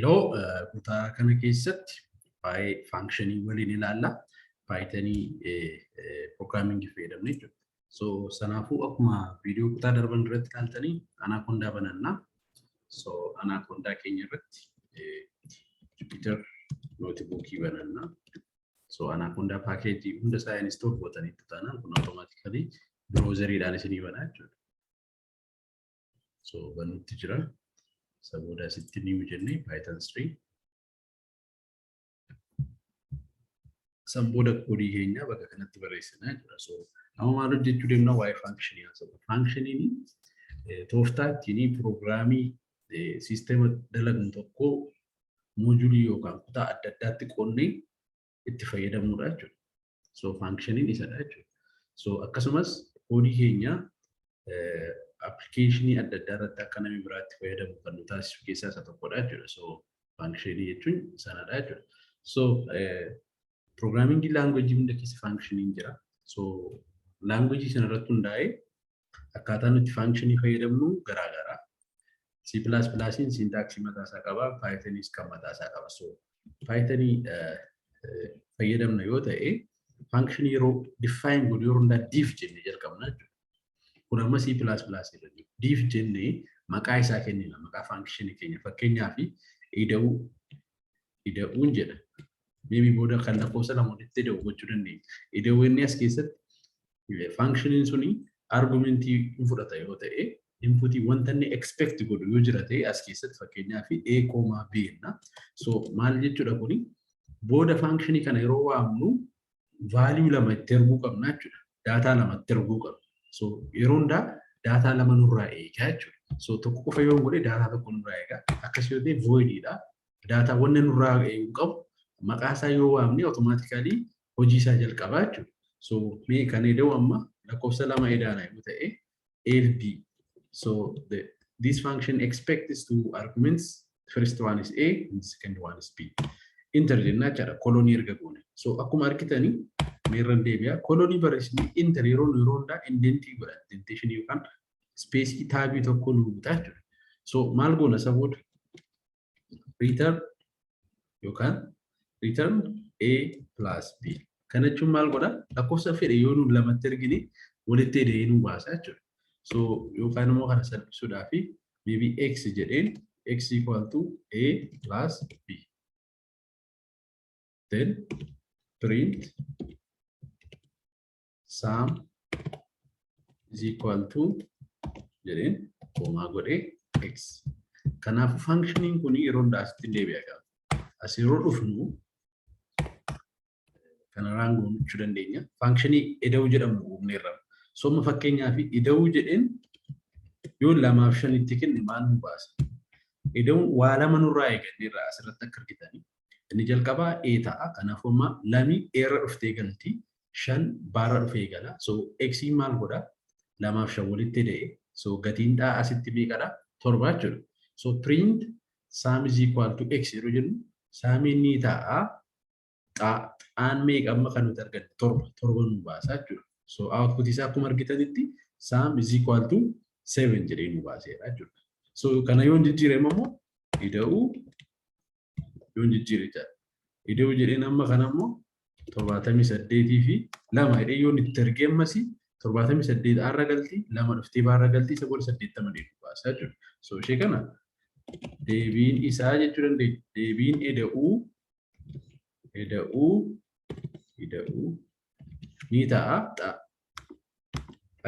Loo kutaa kana keessatti baay'ee faankshanii waliin ilaalla. Paayitanii piroograamingii fayyadamne jechuudha. So sanaafuu akkuma viidiyoo kutaa darban irratti ilaaltanii anaakondaa banannaa. So anaakondaa keenya irratti Jupiter nootebookii banannaa. So anaakondaa paakeejii hunda isaa install gootanii taanaan kun automaatikali browseriidhaan isinii banaa jechuudha. So banutti jira. Saboda sitti new jenne Python 3. Saboda koodii keenya bakka kanatti barreessinaa jira. So amma maal hojjechuu deemna waa'ee faankshanii haasa'u. Faankshiniin tooftaa ittiin piroograamii siisteema dalaguun tokko moojulii yookaan kutaa adda addaatti qoonnee itti fayyadamnudha jechuudha. So faankshiniin isadha jechuudha. So akkasumas koodii keenya application adda addaa irratti akka namni biraatti fayyadamu kan nu taasisu keessaa isa tokkodha jechuudha. So faankshanii jechuun sanadha jechuudha. So programming language hunda keessa faankshaniin jira. So language sana irratti hundaa'ee akkaataa nuti faankshanii fayyadamnu garaagara. C++in syntax mataa isaa qaba, Pythonis kan mataa isaa qaba. So Pythonii fayyadamna yoo ta'e faankshanii yeroo define godhu yeroo hundaa diff jennee jalqabna jechuudha. Kun amma C++ irratti diff jennee maqaa isaa kennina, maqaa faankshanii keenya fakkeenyaaf ida'uun jedha. Maybe booda kan lakkoofsa lama walitti ida'u gochuu dandeenya. Ida'uu inni as keessatti faankshaniin suni argumentii fudhata yoo ta'e inputii wanta inni expect godhu yoo jira ta'e as keessatti fakkeenyaaf a, b jenna. So maal jechuudha kuni booda faankshanii kana yeroo waamnu value lama itti erguu qabna jechuudha. Daataa lama itti erguu qabna. So yeroo hundaa daataa lama nurraa eegaa jechuudha. So tokko qofa yoo godhe daataa tokko nurraa eegaa. Akkas yoo ta'e voididha. Daataa wanna nurraa eeguu qabu maqaa isaa yoo waamne automatically hojii isaa jalqabaa jechuudha. So mee kan eda'u amma lakkoofsa lama edaana yoo ta'e AFB. So this function expects two arguments. First one is A and the second one is B. Enter jennaa jechuudha kolonii erga goone. So akkuma argitanii meerran deebi'a kolonii barreessanii enter yeroo hundaa indentii godha. Indentation yookaan space taabii tokko nu guutaa jechuudha. So maal goona saboota return yookaan return A plus B. Kana jechuun maal godha? Lakkoofsa fedhe yoo nu lamatti ergine walitti hidhee nu baasa jechuudha. So yookaan immoo kana salphisuudhaaf maybe x jedheen x equal to A plus B. Then print sum is equal to jedheen koomaa godhee x. Kanaafuu faankshaniin kun yeroo hundaa asitti deebi'a qaba. As yeroo dhufnu kanarraan gochuu dandeenya. Faankshanii eda'uu jedhamu uumneerra. So amma fakkeenyaaf eda'uu jedheen yoo 2 fi 5 itti kenne maal nu baasa? Eda'uun waa lama nurraa eeganneerra asirratti akka argitanii. Inni jalqabaa A ta'a. Kanaafuu amma 2 eerra dhuftee galti. 5 baarra dhufee gala. So x maal godha? 2 fi 5 walitti hidhee. So gatiin dhaa asitti meeqadha? 7 jechuudha. So print sum is equal to x yeroo jennu sum inni ta'a. Xaan meeqa amma kan nuti arganne 7 nu baasa jechuudha. So output isaa akkuma argitanitti sum is equal to 7 jedhee nu baaseera jechuudha. So kana yoo jijjiirame immoo ida'uu yoo jijjiire jira. Ida'uu jedheen amma kana immoo 78 fi 2 jedhee yoo itti ergee ammas 78 arra galti 2 dhuftee baarra galti 80 nu baasa jechuudha. So ishee kana deebiin isaa jechuu dandeenya. Deebiin ida'uu ni ta'a.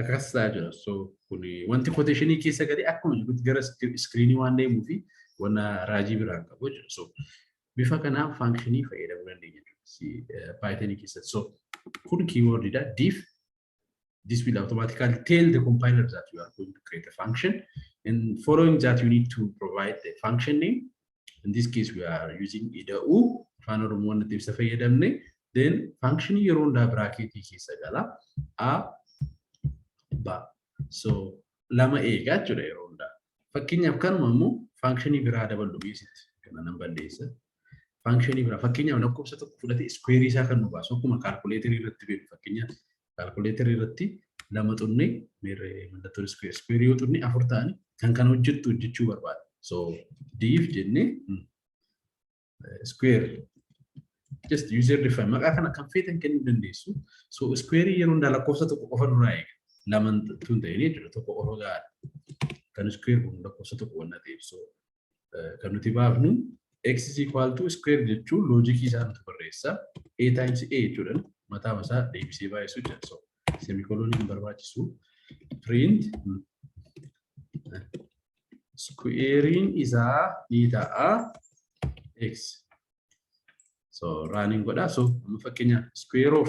Akkas ta'a jira. So kuni wanti quotationii keessa gadi akkuma jirutti gara screenii waan deemuu fi wanna raajii biraan qabu jira. So bifa kanaan faankshanii fayyadamuu dandeenya jechuudha Pythonii keessatti. So kun keywordidha. Diff. This will automatically tell the compiler that you are going to create a function. And following that, you need to provide the function name. In this case, we are using either u. Afaan Oromodhaan Lesson fayyadamne. Then function yeroo hundaa bracketii keessa gala. A, ba. So lama eegaa jechuudha yeroo hundaa. Fakkeenyaaf kanuma immoo functionii biraa dabaluu beesitti. Kana nan balleessa. Functionii biraa fakkeenyaaf lakkoofsa tokko fudhatee square isaa kan nu baasu akkuma calculator irratti beeku fakkeenyaaf calculator irratti lama xunnee mallattoo square yoo xunne 4 ta'ani kan kana hojjechuu barbaada. So diff jennee square just user define maqaa kana kan feetan kennuu dandeessu. So square yeroo hundaa lakkoofsa tokko qofa nurraa eega. Laman tun ta'ee jechuudha tokko qofa gaadha. Kan square kun lakkoofsa tokko wanna ta'eef. So kan nuti baafnu x is equal to square jechuun loojikii isaa nuti barreessa. A times A jechuudhaan mataa isaa deebisee baay'isuu jedha. So semicolon hin barbaachisu. Print squaring isaa ni ta'a x. So running godha. So amma fakkeenya square of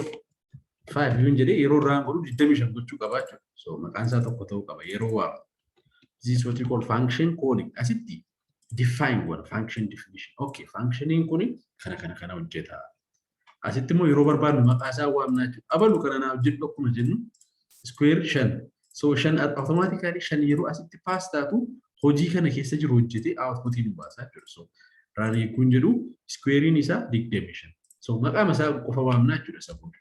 5 yoon jedhee yeroo raan godhu 25 gochuu qaba jechuudha. So maqaan isaa tokko ta'uu qaba yeroo waa. This is what we call function calling. Asitti define one function definition. Okay, functioning kuni kana hojjeta. Asitti immoo yeroo barbaadnu maqaa isaa waamnaa jechuudha. Abalu kana naa hojjedhu akkuma jennu square 5. So 5 automatically 5 yeroo asitti pass taatu hojii kana keessa jiru hojjetee outputiin nu baasaa jechuudha. So running kun jedhu squarein isaa 25. So maqaa isaa qofa waamnaa jechuudha saboota.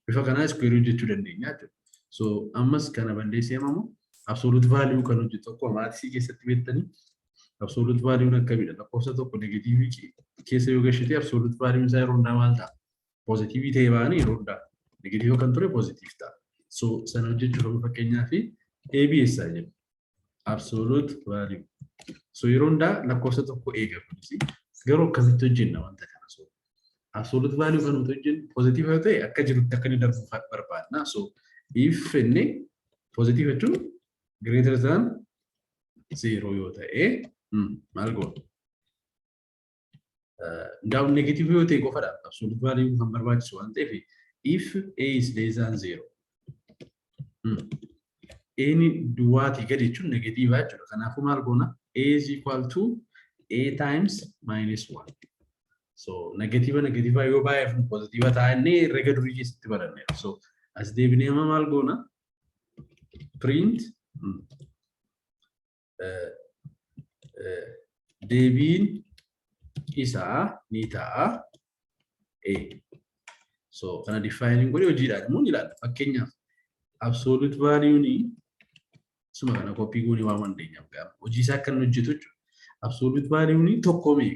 Bifa kanaa square hojjechuu dandeenya jechuudha. So ammas kana balleessee immoo absolute value kan hojjetu tokko maatisii keessatti beektanii absolute value akkamidha lakkoofsa tokko negative keessa yoo gashite absolute value isaa yeroo hundaa maal ta'a positive ta'ee baanii yeroo hundaa negative kan ture positive ta'a. So sana hojjechuuf fakkeenyaa fi ABS jedhu absolute value. So yeroo hundaa lakkoofsa tokko eega kunis garuu akkamitti hojjenna wanta kana. So absolute value kan nuti hojjennu positive yoo ta'e akka jirutti akka inni darbu barbaadna. So if inni positive jechuun greater than 0 yoo ta'e maal goona? Now negative yoo ta'e qofadha absolute value kan barbaachisu waan ta'eef if a is less than 0 any duwwaatii gadi jechuun negative jechuudha. Kanaafuu maal goona? A is equal to a times minus 1. So negative yoo baay'eef positive ta'anii herrega durii keessatti baranneera. So as deebinee amma maal goona? Print deebiin isaa ni ta'a A. So kana defining godhee hojiidhaan immoo ni ilaalla. Fakkeenyaaf absolute value ni suma kana copy goonee waan dandeenyaaf gaafa hojii isaa akka inni hojjetu jechuudha. Absolute value ni tokko mee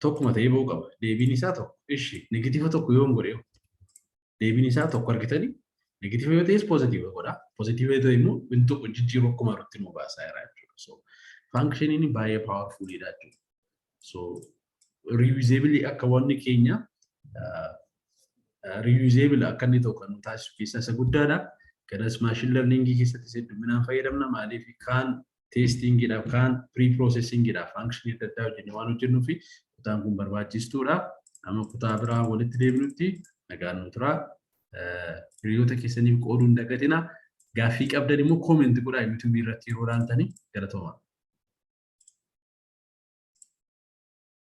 tokkuma ta'ee ba'uu qaba. Deebiin isaa tokko. Ishi negative tokko yoo godhee deebiin isaa tokko argitanii negative yoo ta'es positive godha. Positive yoo ta'e immoo wanti tokko jijjiiruu akkuma irratti nu baasaa jira jechuudha. So functioning baay'ee powerful dha jechuudha. So reusable akka wanni keenya reusable akka inni ta'u kan nu taasisu keessaa isa guddaadha. Kanas machine learning keessatti hedduminaan fayyadamna. Maaliif kaan testing idhaaf kaan pre-processing idhaaf function adda addaa hojjennee waan hojjennuu fi kutaan kun barbaachistuudha. Amma kutaa biraa walitti deebinutti nagaan nu tura. Hiriyoota keessaniif qooduu hin dagatinaa. Gaaffii qabdan immoo comment godhaa YouTube irratti yeroo ilaaltanii galatooma.